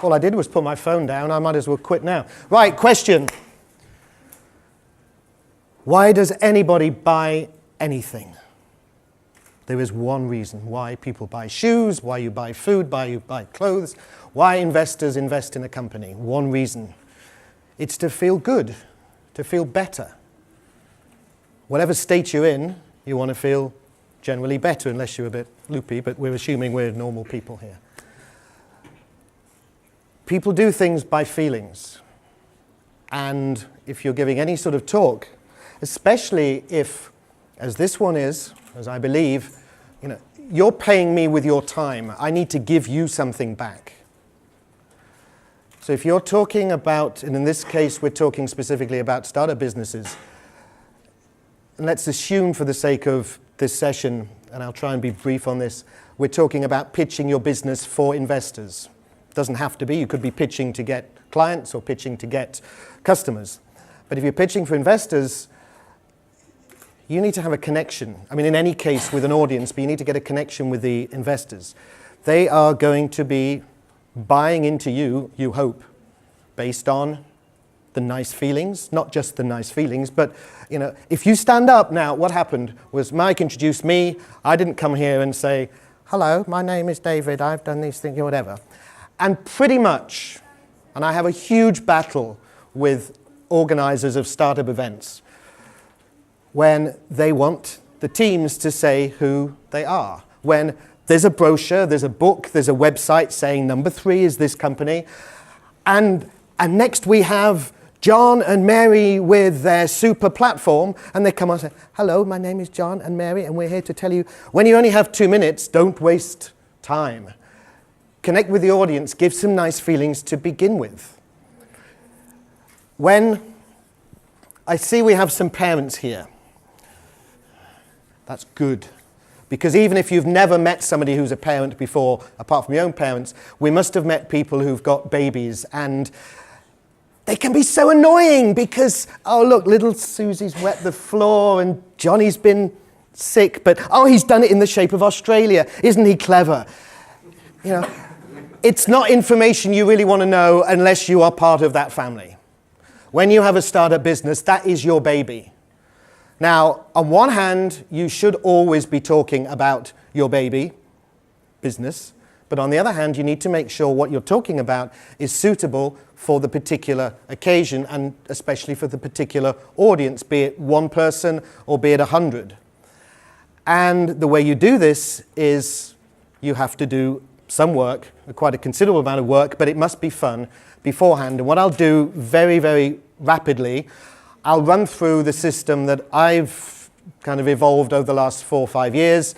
All I did was put my phone down. I might as well quit now. Right, question. Why does anybody buy anything? There is one reason why people buy shoes, why you buy food, why you buy clothes, why investors invest in a company. One reason. It's to feel good, to feel better. Whatever state you're in, you want to feel generally better, unless you're a bit loopy, but we're assuming we're normal people here. People do things by feelings. And if you're giving any sort of talk, especially if, as this one is, as I believe, you're paying me with your time. I need to give you something back. So if you're talking about, and in this case we're talking specifically about startup businesses, and let's assume for the sake of this session, and I'll try and be brief on this, we're talking about pitching your business for investors. It doesn't have to be. You could be pitching to get clients or pitching to get customers. But if you're pitching for investors, you need to have a connection. I mean, in any case with an audience, but you need to get a connection with the investors. They are going to be buying into you, you hope, based on the nice feelings, not just the nice feelings, but if you stand up now, what happened was Mike introduced me. I didn't come here and say, hello, my name is David, I've done these things, or whatever. And pretty much, and I have a huge battle with organizers of startup events, when they want the teams to say who they are. When there's a brochure, there's a book, there's a website saying number 3 is this company, and next we have John and Mary with their super platform, and they come on and say, hello, my name is John and Mary, and we're here to tell you, when you only have 2 minutes, don't waste time. Connect with the audience, give some nice feelings to begin with. When I see we have some parents here, that's good. Because even if you've never met somebody who's a parent before, apart from your own parents, we must have met people who've got babies, and they can be so annoying because, oh look, little Susie's wet the floor and Johnny's been sick, but oh, he's done it in the shape of Australia. Isn't he clever? It's not information you really want to know unless you are part of that family. When you have a startup business, that is your baby. Now, on one hand, you should always be talking about your baby business, but on the other hand, you need to make sure what you're talking about is suitable for the particular occasion and especially for the particular audience, be it one person or be it 100. And the way you do this is you have to do some work, quite a considerable amount of work, but it must be fun beforehand. And what I'll do very, very rapidly, I'll run through the system that I've kind of evolved over the last 4 or 5 years.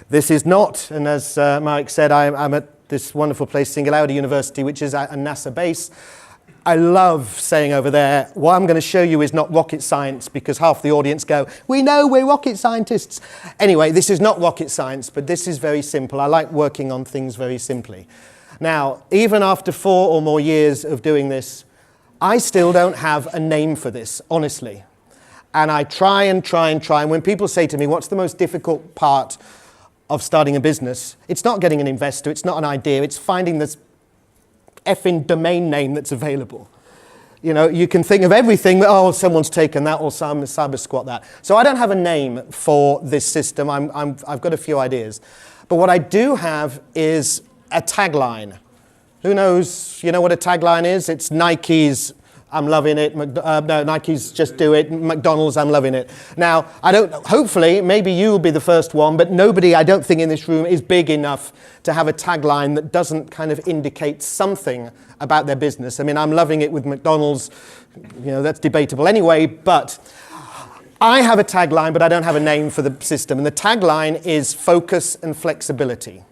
This is not, and as Mike said, I'm at this wonderful place, Singularity University, which is at a NASA base. I love saying over there, what I'm going to show you is not rocket science, because half the audience go, we know we're rocket scientists. Anyway, this is not rocket science, but this is very simple. I like working on things very simply. Now, even after 4 or more years of doing this, I still don't have a name for this, honestly. And I try and try and try. And when people say to me, what's the most difficult part of starting a business? It's not getting an investor. It's not an idea. It's finding this effing domain name that's available. You can think of everything, but oh, someone's taken that or some cyber squat that. So I don't have a name for this system. I've got a few ideas. But what I do have is a tagline. Who knows, what a tagline is? It's Nike's, I'm loving it. No, Nike's just do it. McDonald's, I'm loving it. Now, hopefully, maybe you will be the first one, but nobody, I don't think in this room is big enough to have a tagline that doesn't kind of indicate something about their business. I mean, I'm loving it with McDonald's. That's debatable anyway, but I have a tagline, but I don't have a name for the system. And the tagline is focus and flexibility.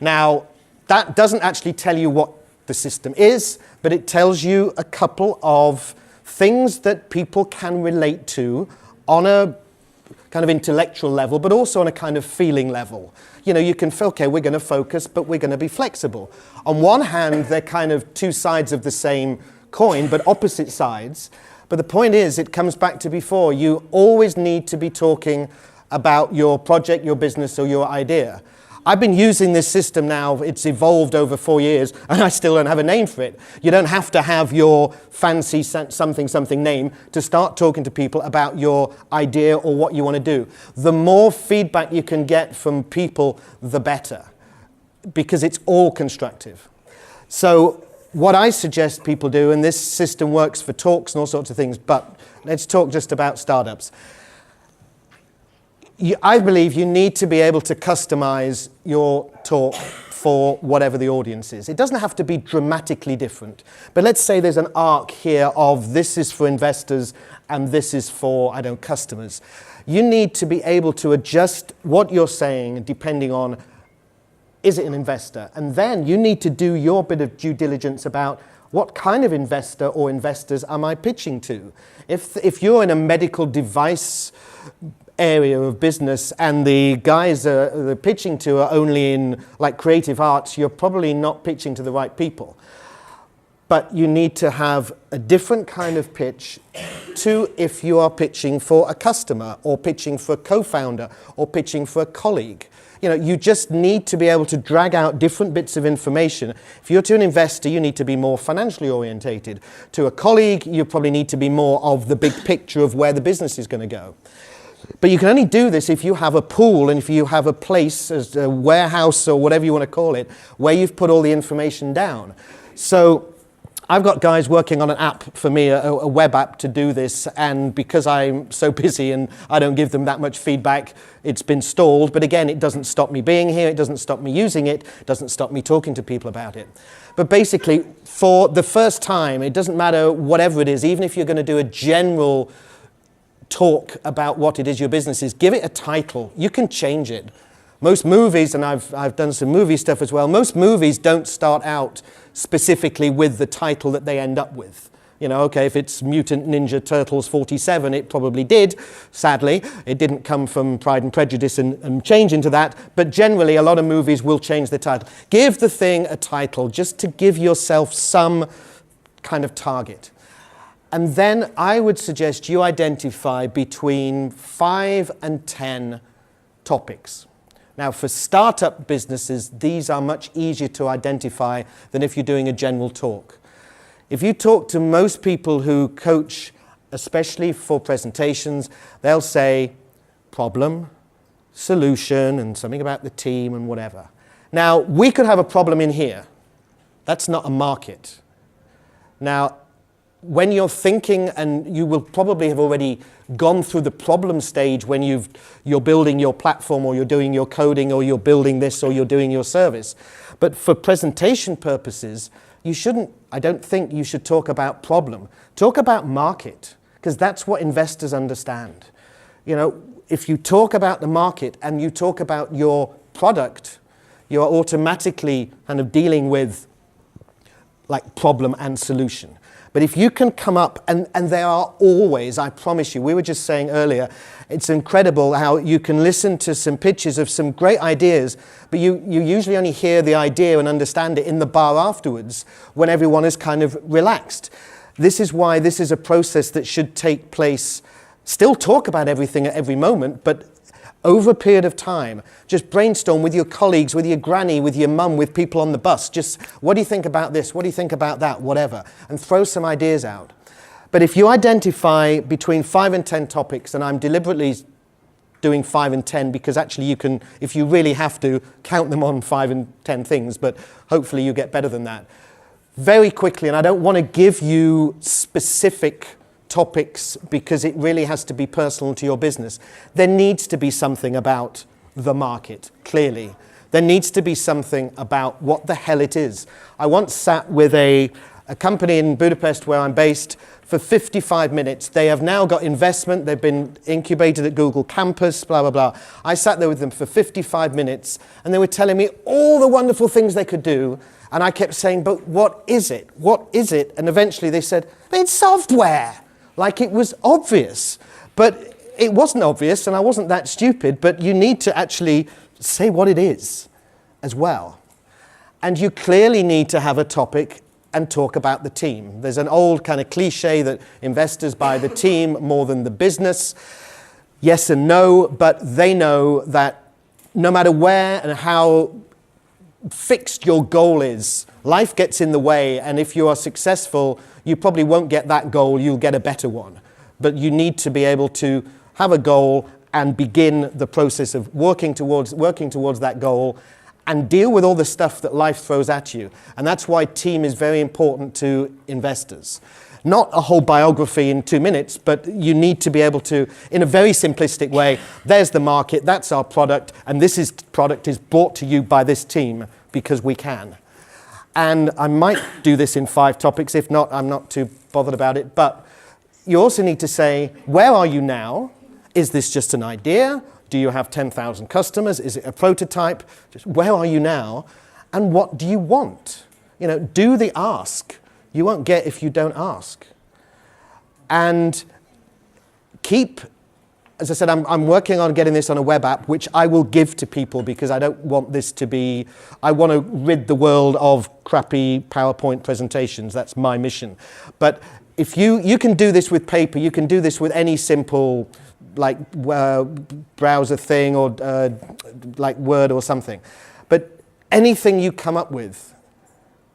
Now, that doesn't actually tell you what the system is, but it tells you a couple of things that people can relate to on a kind of intellectual level, but also on a kind of feeling level. You can feel, okay, we're going to focus, but we're going to be flexible. On one hand, they're kind of 2 sides of the same coin, but opposite sides. But the point is, it comes back to before, you always need to be talking about your project, your business, or your idea. I've been using this system now, it's evolved over 4 years, and I still don't have a name for it. You don't have to have your fancy something name to start talking to people about your idea or what you want to do. The more feedback you can get from people, the better, because it's all constructive. So what I suggest people do, and this system works for talks and all sorts of things, but let's talk just about startups. I believe you need to be able to customize your talk for whatever the audience is. It doesn't have to be dramatically different. But let's say there's an arc here of this is for investors and this is for, I don't know, customers. You need to be able to adjust what you're saying depending on, is it an investor? And then you need to do your bit of due diligence about what kind of investor or investors am I pitching to? If you're in a medical device area of business and the guys they're pitching to are only in like creative arts, you're probably not pitching to the right people. But you need to have a different kind of pitch to if you are pitching for a customer or pitching for a co-founder or pitching for a colleague. You know, you just need to be able to drag out different bits of information. If you're to an investor, you need to be more financially orientated. To a colleague, you probably need to be more of the big picture of where the business is going to go. But you can only do this if you have a pool and if you have a place, as a warehouse or whatever you want to call it, where you've put all the information down. So I've got guys working on an app for me, a web app to do this, and because I'm so busy and I don't give them that much feedback, it's been stalled. But again, it doesn't stop me being here, it doesn't stop me using it, it doesn't stop me talking to people about it. But basically, for the first time, it doesn't matter whatever it is, even if you're going to do a general talk about what it is your business is, give it a title. You can change it. Most movies, and I've done some movie stuff as well, most movies don't start out specifically with the title that they end up with. You know, okay, if it's Mutant Ninja Turtles 47, it probably did, sadly. It didn't come from Pride and Prejudice and change into that, but generally a lot of movies will change the title. Give the thing a title just to give yourself some kind of target. And then I would suggest you identify between 5 and 10 topics. Now, for startup businesses, these are much easier to identify than if you're doing a general talk. If you talk to most people who coach, especially for presentations, they'll say problem, solution, and something about the team and whatever. Now, we could have a problem in here. That's not a market. Now, when you're thinking, and you will probably have already gone through the problem stage when you're building your platform or you're doing your coding or you're building this or you're doing your service. But for presentation purposes, I don't think you should talk about problem. Talk about market, because that's what investors understand. You know, if you talk about the market and you talk about your product, you're automatically kind of dealing with like problem and solution. But if you can come up, and there are always, I promise you, we were just saying earlier, it's incredible how you can listen to some pitches of some great ideas, but you usually only hear the idea and understand it in the bar afterwards when everyone is kind of relaxed. This is why this is a process that should take place, still talk about everything at every moment, but over a period of time, just brainstorm with your colleagues, with your granny, with your mum, with people on the bus. Just, what do you think about this? What do you think about that? Whatever. And throw some ideas out. But if you identify between 5 and 10 topics, and I'm deliberately doing 5 and 10 because actually you can, if you really have to, count them on 5 and 10 things, but hopefully you get better than that. Very quickly, and I don't want to give you specific topics because it really has to be personal to your business. There needs to be something about the market, clearly. There needs to be something about what the hell it is. I once sat with a company in Budapest where I'm based for 55 minutes. They have now got investment. They've been incubated at Google Campus, blah, blah, blah. I sat there with them for 55 minutes and they were telling me all the wonderful things they could do. And I kept saying, but what is it? What is it? And eventually they said, it's software. Like it was obvious, but it wasn't obvious and I wasn't that stupid, but you need to actually say what it is as well. And you clearly need to have a topic and talk about the team. There's an old kind of cliche that investors buy the team more than the business. Yes and no, but they know that no matter where and how fixed your goal is, life gets in the way, and if you are successful, you probably won't get that goal, you'll get a better one. But you need to be able to have a goal and begin the process of working towards that goal and deal with all the stuff that life throws at you. And that's why team is very important to investors. Not a whole biography in 2 minutes, but you need to be able to, in a very simplistic way, there's the market, that's our product, and this product is brought to you by this team because we can. And I might do this in 5 topics. If not, I'm not too bothered about it. But you also need to say, where are you now? Is this just an idea? Do you have 10,000 customers? Is it a prototype? Just where are you now? And what do you want? Do the ask. You won't get if you don't ask. And keep, as I said, I'm working on getting this on a web app, which I will give to people because I don't want this to be, I want to rid the world of crappy PowerPoint presentations. That's my mission. But if you can do this with paper, you can do this with any simple browser thing or like Word or something. But anything you come up with,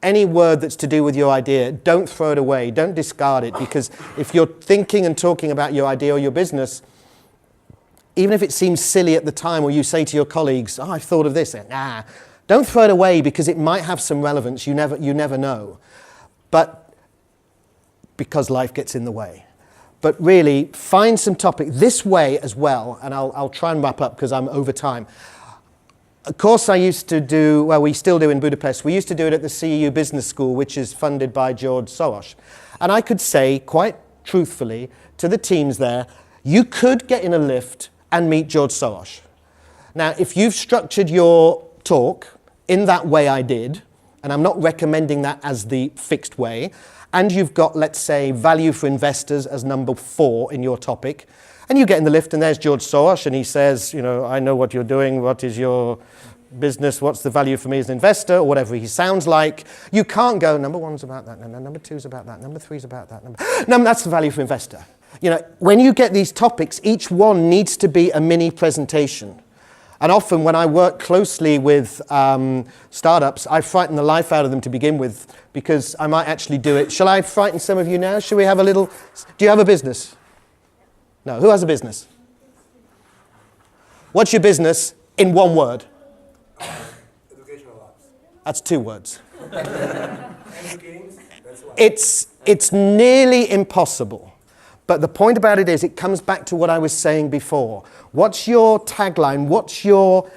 any word that's to do with your idea, don't throw it away, don't discard it, because if you're thinking and talking about your idea or your business, even if it seems silly at the time, or you say to your colleagues, oh, I've thought of this, nah, don't throw it away because it might have some relevance, you never know. But because life gets in the way. But really, find some topic this way as well, and I'll try and wrap up because I'm over time. A course I used to do, well, we still do in Budapest, we used to do it at the CEU Business School, which is funded by George Soros. And I could say, quite truthfully, to the teams there, you could get in a lift and meet George Soros. Now, if you've structured your talk in that way I did, and I'm not recommending that as the fixed way, and you've got, let's say, value for investors as number 4 in your topic, and you get in the lift and there's George Soros and he says, I know what you're doing, what is your business, what's the value for me as an investor, or whatever he sounds like. You can't go, number 1's about that, number 2's about that, number 3's about that, no, that's the value for investor. When you get these topics, each one needs to be a mini presentation. And often when I work closely with startups, I frighten the life out of them to begin with because I might actually do it. Shall I frighten some of you now? Shall we have a little, do you have a business? No, who has a business? What's your business in 1 word? Educational apps. That's 2 words. It's nearly impossible. But the point about it is, it comes back to what I was saying before. What's your tagline? What's your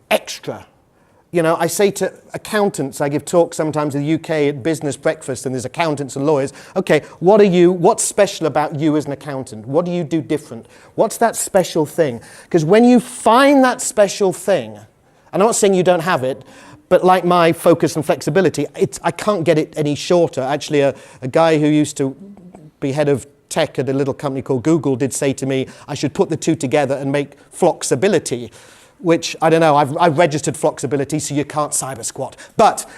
extra? I say to accountants, I give talks sometimes in the UK at business breakfast, and there's accountants and lawyers. Okay, what's special about you as an accountant? What do you do different? What's that special thing? Because when you find that special thing, and I'm not saying you don't have it, but like my focus and flexibility, I can't get it any shorter. Actually, a guy who used to be head of tech at a little company called Google did say to me, I should put the 2 together and make Floxability, which, I don't know, I've registered Floxability, so you can't cyber squat. But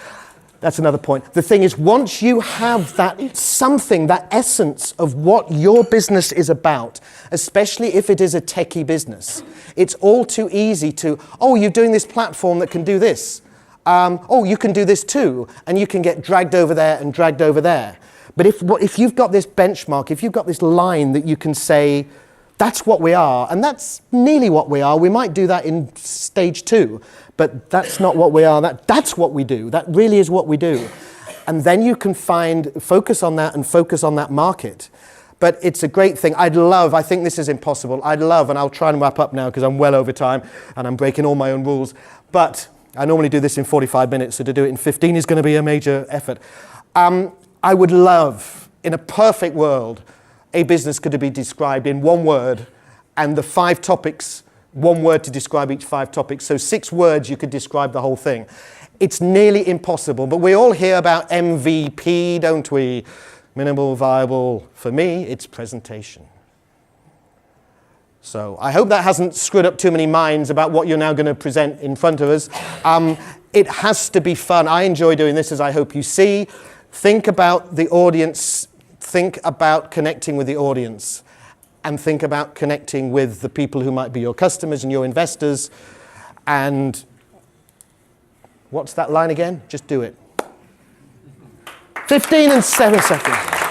that's another point. The thing is, once you have that something, that essence of what your business is about, especially if it is a techie business, it's all too easy to, oh, you're doing this platform that can do this. Oh, you can do this too. And you can get dragged over there and dragged over there. But if you've got this benchmark, if you've got this line that you can say, that's what we are, and that's nearly what we are. We might do that in stage 2, but that's not what we are. That's what we do. That really is what we do. And then you can focus on that and focus on that market. But it's a great thing. I think this is impossible. And I'll try and wrap up now because I'm well over time and I'm breaking all my own rules. But I normally do this in 45 minutes, so to do it in 15 is going to be a major effort. I would love, in a perfect world, a business could be described in 1 word, and the 5 topics, 1 word to describe each 5 topics. So 6 words you could describe the whole thing. It's nearly impossible, but we all hear about MVP, don't we? Minimal viable. For me, it's presentation. So I hope that hasn't screwed up too many minds about what you're now going to present in front of us. It has to be fun. I enjoy doing this, as I hope you see. Think about the audience. Think about connecting with the audience. And think about connecting with the people who might be your customers and your investors. And what's that line again? Just do it. 15 and 7 seconds.